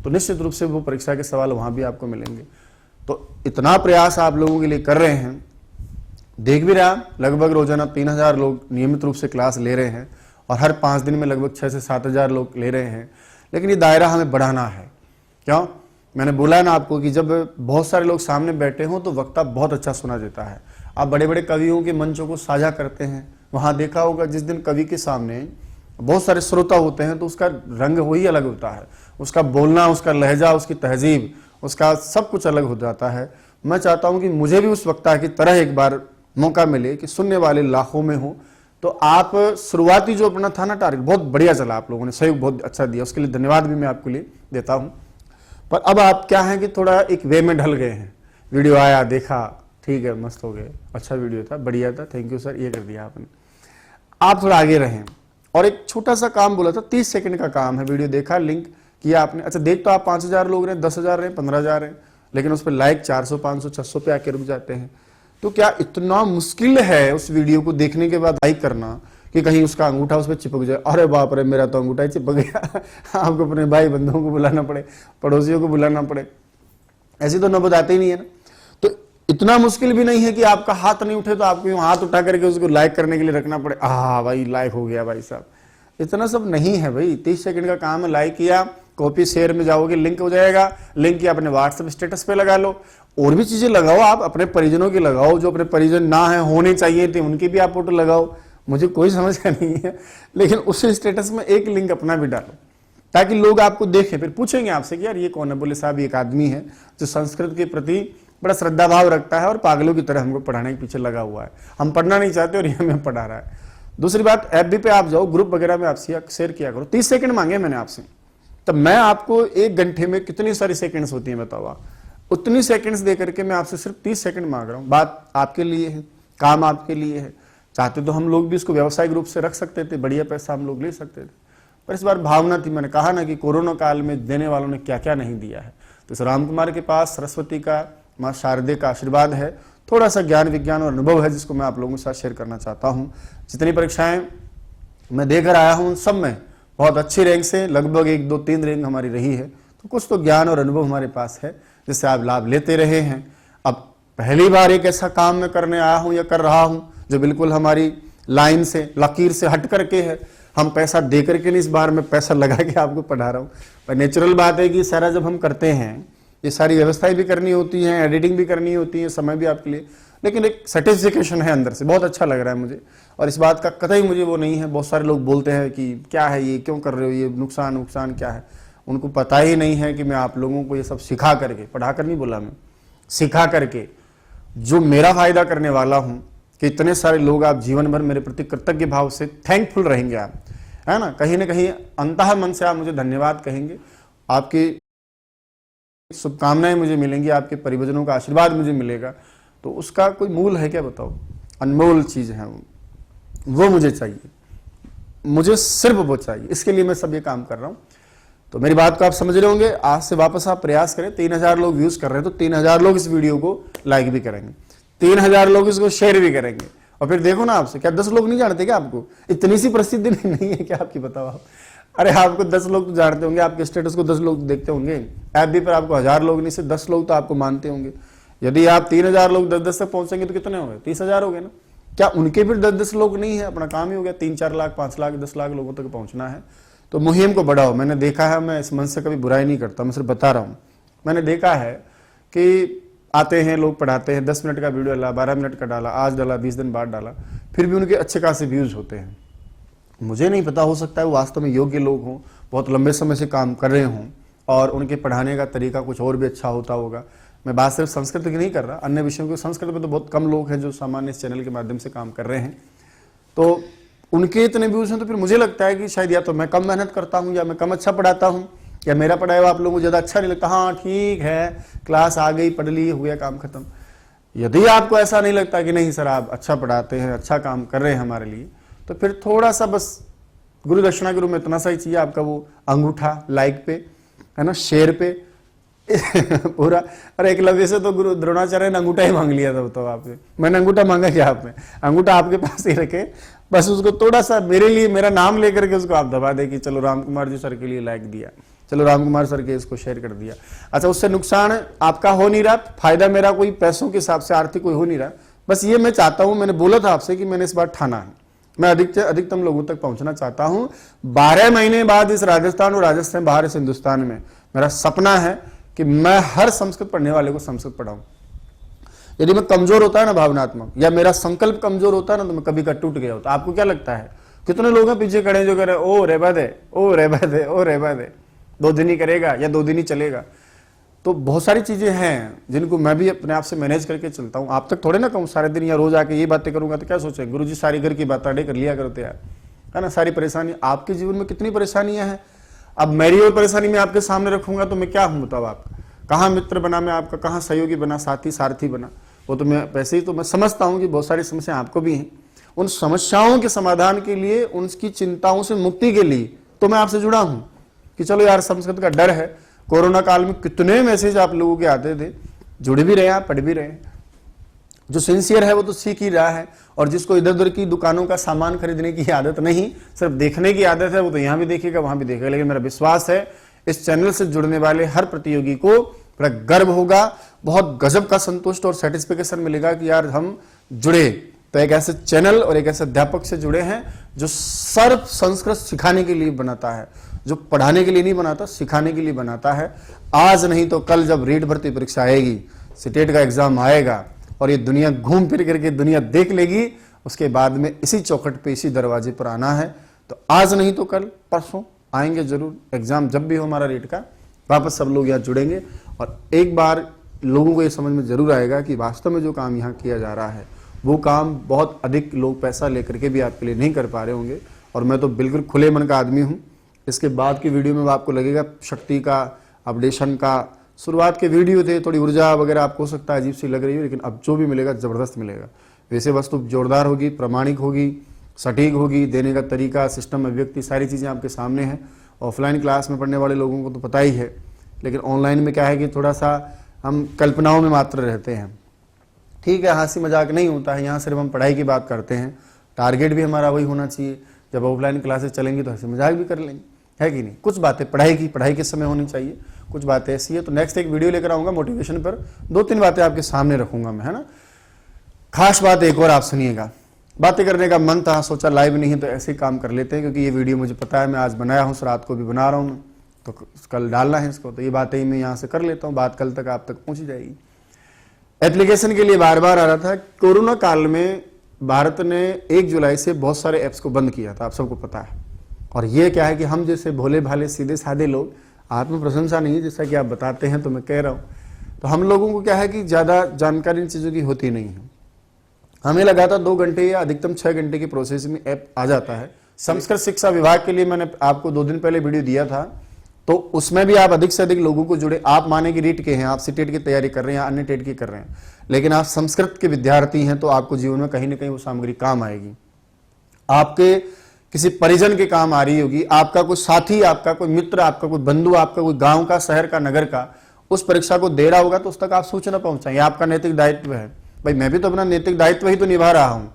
[SPEAKER 1] तो निश्चित रूप से वो परीक्षा के सवाल वहां भी आपको मिलेंगे। तो इतना प्रयास आप लोगों के लिए कर रहे हैं, देख भी रहा, लगभग रोजाना 3000 लोग नियमित रूप से क्लास ले रहे हैं, और हर 5 दिन में लगभग 6 से 7 हजार लोग ले रहे हैं। लेकिन ये दायरा हमें बढ़ाना है। क्यों? मैंने बोला ना आपको कि जब बहुत सारे लोग सामने बैठे हों तो वक्ता बहुत अच्छा सुना देता है। आप बड़े बड़े कवियों के मंचों को साझा करते हैं, वहां देखा होगा जिस दिन कवि के सामने बहुत सारे श्रोता होते हैं तो उसका रंग वही अलग होता है, उसका बोलना, उसका लहजा, उसकी तहजीब, उसका सब कुछ अलग हो जाता है। मैं चाहता हूं कि मुझे भी उस वक्ता की तरह एक बार मौका मिले कि सुनने वाले लाखों में हो। तो आप शुरुआती जो अपना था ना टारगेट, बहुत बढ़िया चला, आप लोगों ने सहयोग बहुत अच्छा दिया, उसके लिए धन्यवाद भी मैं आपके लिए देता हूं। पर अब आप क्या है कि थोड़ा एक वे में ढल गए हैं। वीडियो आया, देखा, ठीक है, मस्त हो गए, अच्छा वीडियो था, बढ़िया था, थैंक यू सर, ये कर दिया आपने। आप थोड़ा आगे रहें। और एक छोटा सा काम बोला था, 30 सेकंड का काम है। वीडियो देखा, लिंक किया आपने, अच्छा देख तो आप 5000 लोग रहे, 10,000 रहे, 15,000 रहे, लेकिन उस पर लाइक 400, 500, 600 पे आके रुक जाते हैं। तो क्या इतना मुश्किल है उस वीडियो को देखने के बाद लाइक करना कि कहीं उसका अंगूठा उस पर चिपक जाए? अरे बाप रे, मेरा तो अंगूठा ही चिपक गया। आपको अपने भाई बंधुओं को बुलाना पड़े, पड़ोसियों को बुलाना पड़े, ऐसी तो नौबत आती ही नहीं है ना। तो इतना मुश्किल भी नहीं है कि आपका हाथ नहीं उठे तो आपको हाथ उठा करके उसको लाइक करने के लिए रखना पड़े। भाई लाइक हो गया भाई साहब, इतना सब नहीं है भाई। 30 सेकंड का काम है, लाइक किया, कॉपी शेयर में जाओगे, लिंक हो जाएगा, लिंक किया अपने व्हाट्सएप स्टेटस पे लगा लो। और भी चीजें लगाओ, आप अपने परिजनों की लगाओ, जो अपने परिजन ना है, होने चाहिए थे, उनकी भी आप फोटो लगाओ, मुझे कोई समस्या नहीं है। लेकिन उस स्टेटस में एक लिंक अपना भी डालो ताकि लोग आपको देखें, फिर पूछेंगे आपसे कि यार ये कौन है। बोले साहब एक आदमी है जो संस्कृत के प्रति बड़ा श्रद्धा भाव रखता है और पागलों की तरह हमको पढ़ाने के पीछे लगा हुआ है, हम पढ़ना नहीं चाहते और ये हमें पढ़ा रहा है। दूसरी बात, FB पे आप जाओ, ग्रुप वगैरह में आप शेयर किया करो। 30 सेकंड मांगे मैंने आपसे, तब मैं आपको 1 घंटे में कितनी सारी सेकंड्स होती हैं बताओ आप, उतनी सेकंड्स दे करके मैं आपसे सिर्फ 30 सेकंड मांग रहा हूं। बात आपके लिए है, काम आपके लिए है। चाहते तो हम लोग भी इसको व्यावसायिक रूप से रख सकते थे, बढ़िया पैसा हम लोग ले सकते थे, पर इस बार भावना थी। मैंने कहा ना कि कोरोना काल में देने वालों ने क्या क्या नहीं दिया है। तो इस रामकुमार के पास सरस्वती का, माँ शारदे का आशीर्वाद है, थोड़ा सा ज्ञान विज्ञान और अनुभव है, जिसको मैं आप लोगों के साथ शेयर करना चाहता हूँ। जितनी परीक्षाएं मैं देकर आया हूँ सब में बहुत अच्छी रैंक से, लगभग 1, 2, 3 रैंक हमारी रही है। तो कुछ तो ज्ञान और अनुभव हमारे पास है जिससे आप लाभ लेते रहे हैं। अब पहली बार एक ऐसा काम मैं करने आया हूं या कर रहा हूं जो बिल्कुल हमारी लाइन से, लकीर से हट करके है। हम पैसा दे करके नहीं, इस बार मैं पैसा लगा के आपको पढ़ा रहा हूं। पर नेचुरल बात है कि सारा जब हम करते हैं, ये सारी व्यवस्थाएं भी करनी होती हैं, एडिटिंग भी करनी होती है, समय भी आपके लिए, लेकिन एक सर्टिफिकेशन है अंदर से, बहुत अच्छा लग रहा है मुझे। और इस बात का कतई मुझे वो नहीं है। बहुत सारे लोग बोलते हैं कि क्या है ये, क्यों कर रहे हो ये, नुकसान क्या है। उनको पता ही नहीं है कि मैं आप लोगों को ये सब सिखा करके, पढ़ा कर नहीं बोला मैं, सिखा करके जो मेरा फायदा करने वाला हूं, कि इतने सारे लोग आप जीवन भर मेरे प्रति कृतज्ञ भाव से थैंकफुल रहेंगे आप, है ना कहीं अंतः मन से आप मुझे धन्यवाद कहेंगे। आपकी शुभकामनाएं मुझे मिलेंगी, आपके परिवारजनों का आशीर्वाद मुझे मिलेगा, तो उसका कोई मूल है क्या बताओ। अनमोल चीज है वो मुझे चाहिए, मुझे सिर्फ वो चाहिए। इसके लिए मैं सब ये काम कर रहा हूं। तो मेरी बात को आप समझ रहे होंगे। आज से वापस आप प्रयास करें। 3000 लोग व्यूज कर रहे हैं तो 3000 लोग इस वीडियो को लाइक भी करेंगे, 3000 लोग इसको शेयर भी करेंगे। और फिर देखो ना, आपसे क्या 10 लोग नहीं जानते क्या आपको? इतनी सी प्रसिद्धि नहीं है क्या आपकी, बताओ आप। अरे आपको 10 लोग तो जानते होंगे, आपके स्टेटस को 10 लोग देखते होंगे, ऐप भी पर आपको 1000 लोग नहीं से 10 लोग तो आपको मानते होंगे। यदि आप 3000 लोग 10-10 तक पहुंचेंगे तो कितने हो गए? 30,000 हो गए ना। क्या उनके फिर 10-10 लोग नहीं है? अपना काम ही हो गया। 3-4 लाख, 5 लाख, 10 लाख लोगों तक पहुंचना है तो मुहिम को बढ़ाओ। मैंने देखा है, मैं इस मन से कभी बुराई नहीं करता, मैं सिर्फ बता रहा हूं। मैंने देखा है कि आते हैं लोग, पढ़ाते हैं, 10 मिनट का वीडियो डाला, 12 मिनट का डाला, आज डाला, 20 दिन बाद डाला, फिर भी उनके अच्छे खासे व्यूज होते हैं। मुझे नहीं पता, हो सकता है वो वास्तव में योग्य लोग हों, बहुत लंबे समय से काम कर रहे हों और उनके पढ़ाने का तरीका कुछ और भी अच्छा होता होगा। मैं बात सिर्फ संस्कृत की नहीं कर रहा, अन्य विषयों की। संस्कृत में तो बहुत कम लोग हैं जो सामान्य इस चैनल के माध्यम से काम कर रहे हैं, तो उनके इतने व्यूज हैं। तो फिर मुझे लगता है कि शायद या तो मैं कम मेहनत करता हूं, या मैं कम अच्छा पढ़ाता हूं, या मेरा पढ़ाया हुआ आप लोगों को ज़्यादा अच्छा नहीं लगता। हाँ ठीक है, क्लास आ गई, पढ़ ली, हो गया काम खत्म। यदि आपको ऐसा नहीं लगता कि नहीं सर आप अच्छा पढ़ाते हैं, अच्छा काम कर रहे हैं हमारे लिए, तो फिर थोड़ा सा बस गुरु दक्षिणा के रूप में इतना सा ही चाहिए आपका, वो अंगूठा लाइक पे, है ना, शेयर पे पूरा। अरे एकलव्य से तो गुरु द्रोणाचार्य ने अंगूठा ही मांग लिया था, बताओ आपसे। मैंने अंगूठा मांगा क्या आपने? अंगूठा आपके पास ही रखे, बस उसको थोड़ा सा मेरे लिए, मेरा नाम लेकर के उसको आप दबा दे कि चलो रामकुमार जी सर के लिए लाइक दिया, चलो रामकुमार सर के इसको शेयर कर दिया। अच्छा, उससे नुकसान आपका हो नहीं रहा, फायदा मेरा कोई पैसों के हिसाब से आर्थिक कोई हो नहीं रहा। बस ये मैं चाहता हूं, मैंने बोला था आपसे कि मैंने इस बार ठाना है, मैं अधिकतम लोगों तक पहुंचना चाहता हूं। 12 महीने बाद इस राजस्थान और राजस्थान बाहर इस हिंदुस्तान में मेरा सपना है कि मैं हर संस्कृत पढ़ने वाले को संस्कृत पढ़ाऊं। यदि मैं कमजोर होता है ना भावनात्मक, या मेरा संकल्प कमजोर होता है ना, तो मैं कभी का टूट गया होता। आपको क्या लगता है कितने लोग हैं पीछे खड़े जो कह रहे ओ रेबा दे, ओ रेबा दे, ओ रेबा दे, 2 दिन ही करेगा या 2 दिन ही चलेगा। तो बहुत सारी चीजें हैं जिनको मैं भी अपने आप से मैनेज करके चलता हूं। आप तक थोड़े ना कहूं सारे दिन या रोज आके ये बातें करूंगा तो क्या सोचेंगे, गुरुजी सारी घर की बातें अड़े कर लिया करते यार, है ना। सारी परेशानी आपके जीवन में कितनी परेशानियां हैं, अब मेरी और परेशानी मैं आपके सामने रखूंगा तो मैं क्या हूं बताओ आप। कहाँ मित्र बना मैं आपका, कहाँ सहयोगी बना, साथी सारथी बना। वो तो मैं वैसे ही तो मैं समझता हूँ कि बहुत सारी समस्या आपको भी हैं। उन समस्याओं के समाधान के लिए, उनकी चिंताओं से मुक्ति के लिए तो मैं आपसे जुड़ा हूं कि चलो यार, संस्कृत का डर है। कोरोना काल में कितने मैसेज आप लोगों के आते थे, जुड़ भी रहे हैं, पढ़ भी रहे हैं। जो सिंसियर है वो तो सीख ही रहा है, और जिसको इधर उधर की दुकानों का सामान खरीदने की आदत नहीं, सिर्फ देखने की आदत है, वो तो यहाँ भी देखेगा, वहां भी देखेगा। लेकिन मेरा विश्वास है इस चैनल से जुड़ने वाले हर प्रतियोगी को बड़ा गर्व होगा, बहुत गजब का संतुष्ट और सेटिस्फिकेशन मिलेगा कि यार हम जुड़े तो एक ऐसे चैनल और एक ऐसे अध्यापक से जुड़े हैं जो सिर्फ संस्कृत सिखाने के लिए बनाता है, जो पढ़ाने के लिए नहीं बनाता, सिखाने के लिए बनाता है। आज नहीं तो कल जब रीट भर्ती परीक्षा आएगी, सीटेट का एग्जाम आएगा और ये दुनिया घूम फिर करके दुनिया देख लेगी, उसके बाद में इसी चौखट पे, इसी दरवाजे पर आना है। तो आज नहीं तो कल, परसों आएंगे जरूर। एग्जाम जब भी हो हमारा रीट का, वापस सब लोग यहाँ जुड़ेंगे और एक बार लोगों को ये समझ में जरूर आएगा कि वास्तव में जो काम यहाँ किया जा रहा है वो काम बहुत अधिक लोग पैसा लेकर के भी आपके लिए नहीं कर पा रहे होंगे। और मैं तो बिल्कुल खुले मन का आदमी हूँ, इसके बाद की वीडियो में आपको लगेगा शक्ति का, अपडेशन का। शुरुआत के वीडियो थे, थोड़ी ऊर्जा वगैरह आपको हो सकता है अजीब सी लग रही हो, लेकिन अब जो भी मिलेगा ज़बरदस्त मिलेगा। वैसे वस्तु जोरदार होगी, प्रामाणिक होगी, सटीक होगी, देने का तरीका, सिस्टम, अभिव्यक्ति, सारी चीज़ें आपके सामने हैं। ऑफलाइन क्लास में पढ़ने वाले लोगों को तो पता ही है, लेकिन ऑनलाइन में क्या है कि थोड़ा सा हम कल्पनाओं में मात्र रहते हैं। ठीक है, हंसी मजाक नहीं होता है, यहाँ सिर्फ हम पढ़ाई की बात करते हैं। टारगेट भी हमारा वही होना चाहिए। जब ऑफलाइन क्लासेस चलेंगी तो हंसी मजाक भी कर लेंगे, है कि नहीं। कुछ बातें पढ़ाई के समय होनी चाहिए, कुछ बातें ऐसी है। तो नेक्स्ट एक वीडियो लेकर आऊँगा मोटिवेशन पर, 2-3 बातें आपके सामने रखूंगा मैं, है ना। खास बात एक और आप सुनिएगा। बातें करने का मन था, सोचा लाइव नहीं है तो ऐसे ही काम कर लेते हैं, क्योंकि ये वीडियो मुझे पता है मैं आज बनाया हूँ, रात को भी बना रहा हूँ, तो कल डालना है इसको, तो ये बातें ही मैं यहाँ से कर लेता हूँ, बात कल तक आप तक पहुँच जाएगी। एप्लीकेशन के लिए बार बार आ रहा था। कोरोना काल में भारत ने 1 जुलाई से बहुत सारे ऐप्स को बंद किया था, आप सबको पता है। और ये क्या है कि हम जैसे भोले भाले सीधे साधे लोग, आत्म प्रशंसा नहीं है, जैसा कि आप बताते हैं तो मैं कह रहा हूँ, तो हम लोगों को क्या है कि ज़्यादा जानकारी इन चीज़ों की होती नहीं है। हमें लगा था 2 घंटे या अधिकतम 6 घंटे की प्रोसेस में ऐप आ जाता है। संस्कृत शिक्षा विभाग के लिए मैंने आपको 2 दिन पहले वीडियो दिया था, तो उसमें भी आप अधिक से अधिक लोगों को जुड़े। आप माने कि रीट के हैं, आप सीटेट की तैयारी कर रहे हैं, अन्य टेट की कर रहे हैं, लेकिन आप संस्कृत के विद्यार्थी हैं, तो आपको जीवन में कहीं ना कहीं वो सामग्री काम आएगी। आपके किसी परिजन के काम आ रही होगी, आपका कोई साथी, आपका कोई मित्र, आपका कोई बंधु, आपका कोई गांव का, शहर का, नगर का उस परीक्षा को दे रहा होगा, तो उस तक आप सूचना पहुंचाएं। आपका नैतिक दायित्व है। भाई मैं भी तो अपना नैतिक दायित्व ही तो निभा रहा हूं।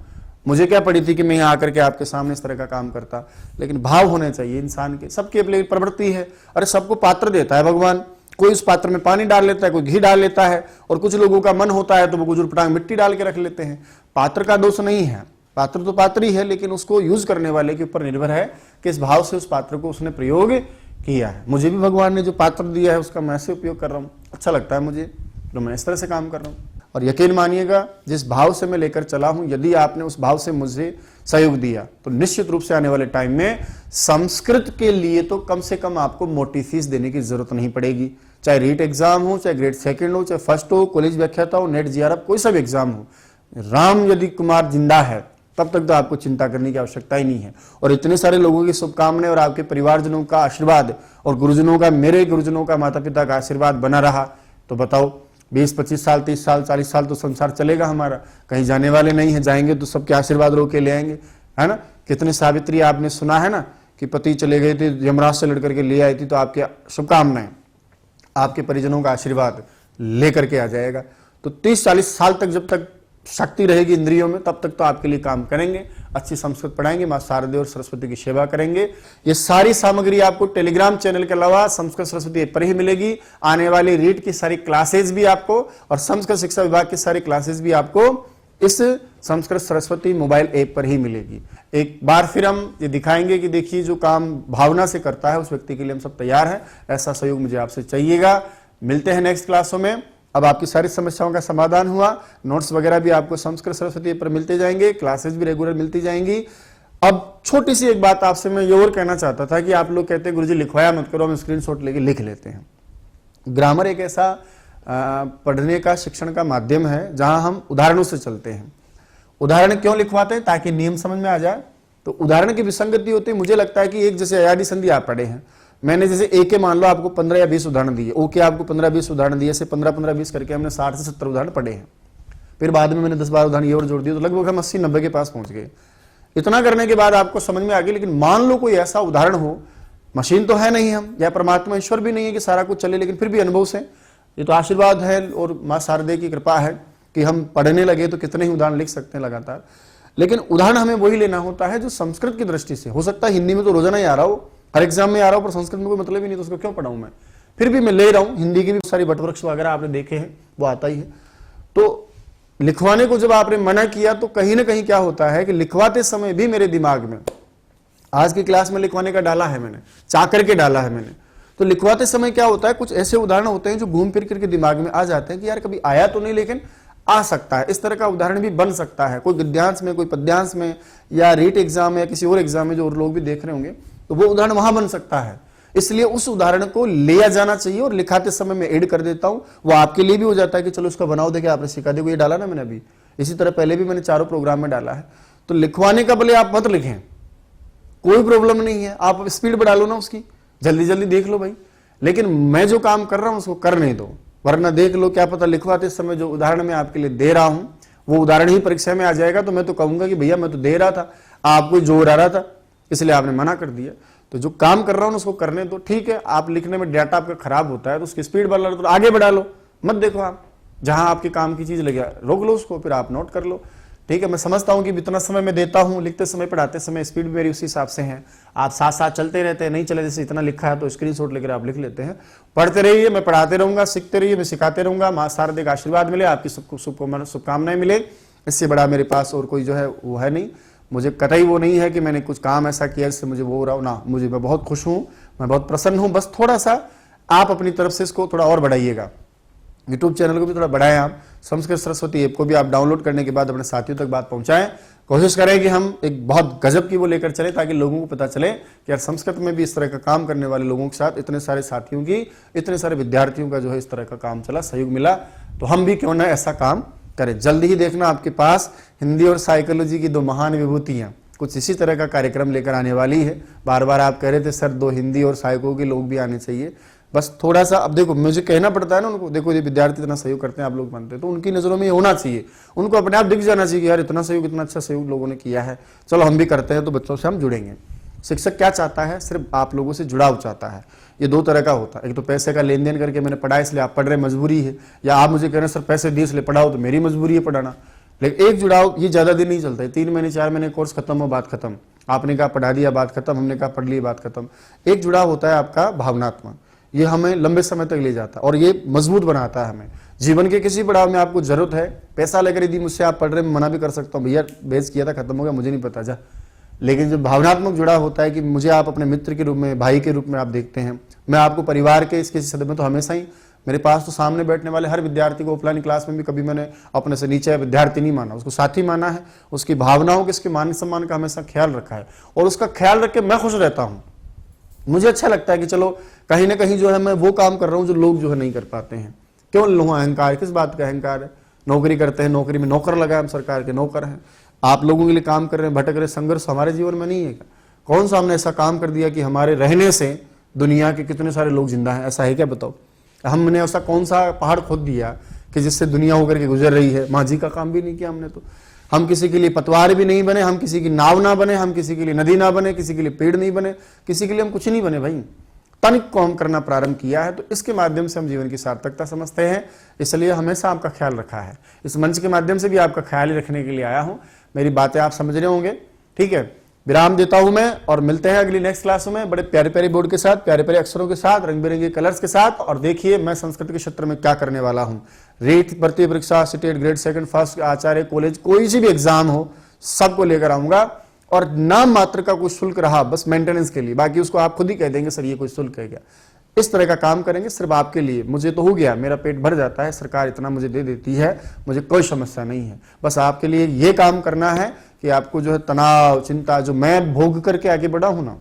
[SPEAKER 1] मुझे क्या पड़ी थी कि मैं यहाँ आकर के आपके सामने इस तरह का काम करता, लेकिन भाव होने चाहिए इंसान के। सबकी अपनी प्रवृत्ति है। अरे सबको पात्र देता है भगवान, कोई उस पात्र में पानी डाल लेता है, कोई घी डाल लेता है, और कुछ लोगों का मन होता है तो वो गुजर पटांग मिट्टी डाल के रख लेते हैं। पात्र का दोष नहीं है, पात्र तो पात्र ही है, लेकिन उसको यूज करने वाले के ऊपर निर्भर है कि इस भाव से उस पात्र को उसने प्रयोग किया है। मुझे भी भगवान ने जो पात्र दिया है उसका मैं ऐसे उपयोग कर रहा हूँ, अच्छा लगता है मुझे, तो मैं इस तरह से काम कर रहा हूँ। और यकीन मानिएगा, जिस भाव से मैं लेकर चला हूं, यदि आपने उस भाव से मुझे सहयोग दिया तो निश्चित रूप से आने वाले टाइम में संस्कृत के लिए तो कम से कम आपको मोटी फीस देने की जरूरत नहीं पड़ेगी। चाहे रीट एग्जाम हो, चाहे ग्रेड 2 हो, चाहे फर्स्ट हो, कॉलेज व्याख्याता हो, नेट जीआरएफ, कोई सा भी एग्जाम हो, राम यदि कुमार जिंदा है तब तक तो आपको चिंता करने की आवश्यकता ही नहीं है। और इतने सारे लोगों की शुभकामनाएं और आपके परिवारजनों का आशीर्वाद और गुरुजनों का, मेरे गुरुजनों का, माता पिता का आशीर्वाद बना रहा तो बताओ 20-25 साल, 30 साल, 40 साल तो संसार चलेगा हमारा। कहीं जाने वाले नहीं है, जाएंगे तो सबके आशीर्वाद रो के ले आएंगे, है ना। कितने सावित्री आपने सुना है ना कि पति चले गए थे, यमराज से लड़ करके ले आई थी, तो आपकी शुभकामनाएं, आपके परिजनों का आशीर्वाद लेकर के आ जाएगा। तो 30-40 साल तक जब तक शक्ति रहेगी इंद्रियों में, तब तक तो आपके लिए काम करेंगे। अच्छी संस्कृत पढ़ाएंगे, मां शारदे और सरस्वती की सेवा करेंगे। ये सारी सामग्री आपको टेलीग्राम चैनल के अलावा संस्कृत सरस्वती ऐप पर ही मिलेगी। आने वाली रीट की सारी क्लासेस भी आपको, और संस्कृत शिक्षा विभाग की सारी क्लासेस भी आपको इस संस्कृत सरस्वती मोबाइल ऐप पर ही मिलेगी। एक बार फिर हम ये दिखाएंगे कि देखिए, जो काम भावना से करता है उस व्यक्ति के लिए हम सब तैयार हैं। ऐसा सहयोग मुझे आपसे चाहिएगा। मिलते हैं नेक्स्ट क्लासों में। अब आपकी सारी समस्याओं का समाधान हुआ। नोट्स वगैरह भी आपको संस्कृत सरस्वती पर मिलते जाएंगे, क्लासेस भी रेगुलर मिलती जाएंगी। अब छोटी सी एक बात आपसे मैं ये और कहना चाहता था कि आप लोग कहते हैं गुरुजी लिखवाया मत करो, हम स्क्रीनशॉट लेके लिख लेते हैं। ग्रामर एक ऐसा पढ़ने का, शिक्षण का माध्यम है जहां हम उदाहरणों से चलते हैं। उदाहरण क्यों लिखवाते हैं? ताकि नियम समझ में आ जाए। तो उदाहरण की विसंगति होती है। मुझे लगता है कि एक जैसे अयादी संधि आप पढ़े हैं, मैंने जैसे ए के मान लो आपको 15 या 20 उदाहरण दिए, ओ के आपको 15-20 उदाहरण दिए, ऐसे 15-15-20 करके हमने 60 से 70 उदाहरण पढ़े हैं। फिर बाद में मैंने 10-12 उदाहरण ये और जोड़ दिए, तो लगभग हम 80-90 के पास पहुंच गए। इतना करने के बाद आपको समझ में आ गया। लेकिन मान लो कोई ऐसा उदाहरण हो, मशीन तो है नहीं हम, या परमात्मा ईश्वर भी नहीं है कि सारा कुछ चले, लेकिन फिर भी अनुभव से ये तो आशीर्वाद है और माँ शारदे की कृपा है कि हम पढ़ने लगे तो कितने ही उदाहरण लिख सकते हैं लगातार। लेकिन उदाहरण हमें वही लेना होता है जो संस्कृत की दृष्टि से हो सकता है। हिंदी में तो रोजाना ही आ रहा हो, हर एग्जाम में आ रहा हो, पर संस्कृत में कोई मतलब ही नहीं, तो उसको क्यों पढ़ाऊं मैं? फिर भी मैं ले रहा हूं। हिंदी की भी सारी वटवृक्ष वगैरह आपने देखे हैं, वो आता ही है। तो लिखवाने को जब आपने मना किया तो कहीं ना कहीं क्या होता है कि लिखवाते समय भी मेरे दिमाग में, आज की क्लास में लिखवाने का डाला है मैंने, चाकर के डाला है मैंने, तो लिखवाते समय क्या होता है, कुछ ऐसे उदाहरण होते हैं जो घूम फिर करके दिमाग में आ जाते हैं कि यार कभी आया तो नहीं, लेकिन आ सकता है। इस तरह का उदाहरण भी बन सकता है, कोई गद्यांश में, कोई पद्यांश में, या रीट एग्जाम में, या किसी और एग्जाम में जो और लोग भी देख रहे होंगे, तो वो उदाहरण वहां बन सकता है। इसलिए उस उदाहरण को लिया जाना चाहिए और लिखाते समय मैं ऐड कर देता हूं। वो आपके लिए भी हो जाता है कि चलो इसका बनाओ, देखे आपने सिखा दिया, ये डाला ना मैंने अभी। इसी तरह पहले भी मैंने चारों प्रोग्राम में डाला है। तो लिखवाने का भले आप मत लिखें,
[SPEAKER 2] कोई प्रॉब्लम नहीं है, आप स्पीड बढ़ा लो ना उसकी, जल्दी जल्दी देख लो भाई। लेकिन मैं जो काम कर रहा हूं उसको करने दो, वरना देख लो क्या पता लिखवाते समय जो उदाहरण मैं आपके लिए दे रहा हूं वो उदाहरण ही परीक्षा में आ जाएगा, तो मैं तो कहूंगा कि भैया मैं तो दे रहा था, आपको जोर आ रहा था इसलिए आपने मना कर दिया। तो जो काम कर रहा हूं उसको करने दो, ठीक है। आप लिखने में डाटा आपका खराब होता है तो उसकी स्पीड बढ़ा लो, तो आगे बढ़ा लो, मत देखो आप जहां आपके काम की चीज लगे रोक लो उसको, फिर आप नोट कर लो, ठीक है। मैं समझता हूं कि इतना समय मैं देता हूं, लिखते समय पढ़ाते समय स्पीड मेरी उसी हिसाब से है, आप साथ साथ चलते रहते हैं, नहीं चले जैसे इतना लिखा है तो स्क्रीनशॉट लेकर आप लिख लेते हैं। पढ़ते रहिए, मैं पढ़ाते रहूंगा, सीखते रहिए, मैं सिखाते रहूंगा। मां शारदे का आशीर्वाद मिले, आपकी शुभकामनाएं मिले, इससे बड़ा मेरे पास और कोई जो है वो है नहीं। मुझे कतई वो नहीं है कि मैंने कुछ काम ऐसा किया जिससे मुझे वो हो रहा हो ना, मैं बहुत खुश हूं, मैं बहुत प्रसन्न हूं। बस थोड़ा सा आप अपनी तरफ से इसको थोड़ा और बढ़ाइएगा, यूट्यूब चैनल को भी थोड़ा बढ़ाएं आप, संस्कृत सरस्वती ऐप को भी आप डाउनलोड करने के बाद अपने साथियों तक बात पहुंचाएं। कोशिश करें कि हम एक बहुत गजब की वो लेकर चले ताकि लोगों को पता चले कि यार संस्कृत में भी इस तरह का काम करने वाले लोगों के साथ इतने सारे साथियों की, इतने सारे विद्यार्थियों का जो है इस तरह का काम चला, सहयोग मिला, तो हम भी क्यों ना ऐसा काम करें। जल्दी ही देखना आपके पास हिंदी और साइकोलॉजी की दो महान विभूतियां कुछ इसी तरह का कार्यक्रम लेकर आने वाली है। बार बार आप कह रहे थे सर 2 हिंदी और साइको के लोग भी आने चाहिए, बस थोड़ा सा अब देखो मुझे कहना पड़ता है ना उनको, देखो ये विद्यार्थी इतना सहयोग करते हैं आप लोग मानते हैं, तो उनकी नजरों में ये होना चाहिए, उनको अपने आप दिख जाना चाहिए कि यार इतना सहयोग, इतना अच्छा सहयोग लोगों ने किया है, चलो हम भी करते हैं, तो बच्चों से हम जुड़ेंगे। शिक्षक क्या चाहता है, सिर्फ आप लोगों से जुड़ाव चाहता है। ये 2 तरह का होता है, एक तो पैसे का लेन देन करके मैंने पढ़ा इसलिए आप पढ़ रहे मजबूरी है, या आप मुझे कह रहे हैं सर पैसे दिए इसलिए पढ़ाओ तो मेरी मजबूरी है पढ़ाना। लेकिन एक जुड़ाव ये ज्यादा दिन नहीं चलता है, 3 महीने 4 महीने कोर्स खत्म हो बात खत्म, आपने कहा पढ़ा दिया बात खत्म, हमने कहा पढ़ लिया बात खत्म। एक जुड़ाव होता है आपका भावनात्मक, ये हमें लंबे समय तक ले जाता है और ये मजबूत बनाता है हमें। जीवन के किसी पड़ाव में आपको जरूरत है, पैसा लेकर यदि मुझसे आप पढ़ रहे हैं, मना भी कर सकता हूँ भैया बेच किया था खत्म हो गया मुझे नहीं पता जा। लेकिन जो भावनात्मक जुड़ाव होता है कि मुझे आप अपने मित्र के रूप में, भाई के रूप में आप देखते हैं, मैं आपको परिवार के इसके सदस्य में, तो हमेशा ही मेरे पास तो सामने बैठने वाले हर विद्यार्थी को ऑफलाइन क्लास में भी कभी मैंने अपने से नीचे विद्यार्थी नहीं माना, उसको साथी माना है, उसकी भावनाओं के, इसके मान सम्मान का हमेशा ख्याल रखा है और उसका ख्याल रख के मैं खुश रहता हूँ। मुझे अच्छा लगता है कि चलो कहीं ना कहीं जो है मैं वो काम कर रहा हूँ जो लोग जो है नहीं कर पाते हैं। क्यों लो अहंकार, किस बात का अहंकार है? नौकरी करते हैं, नौकरी में नौकर लगा, हम सरकार के नौकर हैं, आप लोगों के लिए काम कर रहे हैं, भटक रहे, संघर्ष हमारे जीवन में नहीं है क्या? कौन सा हमने ऐसा काम कर दिया कि हमारे रहने से दुनिया के कितने सारे लोग जिंदा हैं? ऐसा है क्या बताओ? हमने ऐसा कौन सा पहाड़ खोद दिया कि जिससे दुनिया होकर के गुजर रही है? मांझी का काम भी नहीं किया हमने तो। हम किसी के लिए पतवार भी नहीं बने, हम किसी की नाव ना बने, हम किसी के लिए नदी ना बने, किसी के लिए पेड़ नहीं बने, किसी के लिए हम कुछ नहीं बने भाई। तनिक को हम करना प्रारंभ किया है, तो इसके माध्यम से हम जीवन की सार्थकता समझते हैं। इसलिए हमेशा आपका ख्याल रखा है, इस मंच के माध्यम से भी आपका ख्याल ही रखने के लिए आया हूं। मेरी बातें आप समझ रहे होंगे, ठीक है। विराम देता हूं मैं और मिलते हैं अगली नेक्स्ट क्लास में बड़े प्यारे प्यारे बोर्ड के साथ, प्यारे प्यारे अक्षरों के साथ, रंग बिरंगे कलर्स के साथ। और देखिए मैं संस्कृत के क्षेत्र में क्या करने वाला हूं। रीट, भर्ती परीक्षा, स्टेट ग्रेड 2 फर्स्ट, आचार्य, कॉलेज, कोई सी भी एग्जाम हो, सबको लेकर आऊंगा। और नाम मात्र का कुछ शुल्क रहा बस मेंटेनेंस के लिए, बाकी उसको आप खुद ही कह देंगे सर ये कोई शुल्क है क्या। इस तरह का काम करेंगे सिर्फ आपके लिए। मुझे तो हो गया, मेरा पेट भर जाता है, सरकार इतना मुझे दे देती है, मुझे कोई समस्या नहीं है। बस आपके लिए ये काम करना है कि आपको जो है तनाव, चिंता जो मैं भोग करके आगे बढ़ा हूं ना,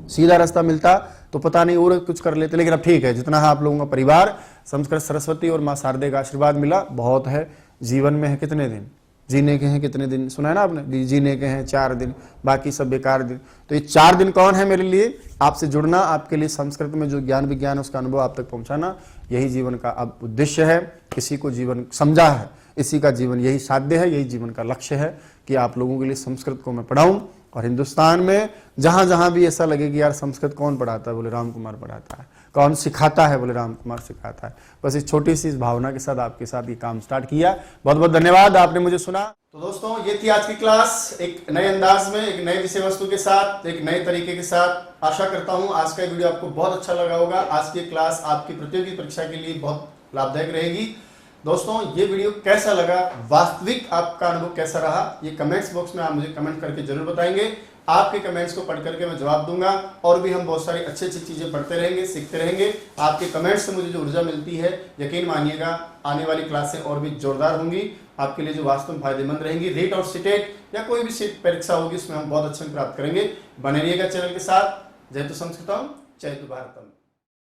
[SPEAKER 2] सीधा रास्ता मिलता तो पता नहीं और कुछ कर लेते। लेकिन अब ठीक है, जितना है आप लोगों का परिवार, संस्कृत सरस्वती और मां शारदे का आशीर्वाद मिला, बहुत है। जीवन में है कितने दिन जीने के हैं, कितने दिन सुना है ना आपने, जीने के हैं 4 दिन, बाकी सब बेकार दिन। तो ये 4 दिन कौन है मेरे लिए? आपसे जुड़ना, आपके लिए संस्कृत में जो ज्ञान विज्ञान है उसका अनुभव आप तक पहुंचाना, यही जीवन का अब उद्देश्य है। किसी को जीवन समझा है, इसी का जीवन यही साध्य है, यही जीवन का लक्ष्य है कि आप लोगों के लिए संस्कृत को मैं पढ़ाऊं। और हिंदुस्तान में जहां जहां भी ऐसा लगे कि यार संस्कृत कौन पढ़ाता है, बोले राम कुमार पढ़ाता है। कौन सिखाता है, बोले राम कुमार सिखाता है। बस इस छोटी सी इस भावना के साथ आपके साथ ये काम स्टार्ट किया। बहुत बहुत धन्यवाद, आपने मुझे सुना।
[SPEAKER 1] तो दोस्तों ये थी आज की क्लास, एक नए अंदाज में, एक नए विषय वस्तु के साथ, एक नए तरीके के साथ। आशा करता हूं आज का वीडियो आपको बहुत अच्छा लगा होगा। आज की क्लास आपकी प्रतियोगी परीक्षा के लिए बहुत लाभदायक रहेगी। दोस्तों ये वीडियो कैसा लगा, वास्तविक आपका अनुभव कैसा रहा, ये कमेंट्स बॉक्स में आप मुझे कमेंट करके जरूर बताएंगे। आपके कमेंट्स को पढ़ करके मैं जवाब दूंगा और भी हम बहुत सारी अच्छी अच्छी चीजें पढ़ते रहेंगे, सीखते रहेंगे। आपके कमेंट्स से मुझे जो ऊर्जा मिलती है, यकीन मानिएगा आने वाली क्लासें और भी जोरदार होंगी, आपके लिए जो वास्तव में फायदेमंद रहेंगी। रीट और स्टेट या कोई भी सीट परीक्षा होगी उसमें हम बहुत अच्छे प्राप्त करेंगे। बने रहिएगा चैनल के साथ। जय तो संस्कृतम, जय तो भारतम।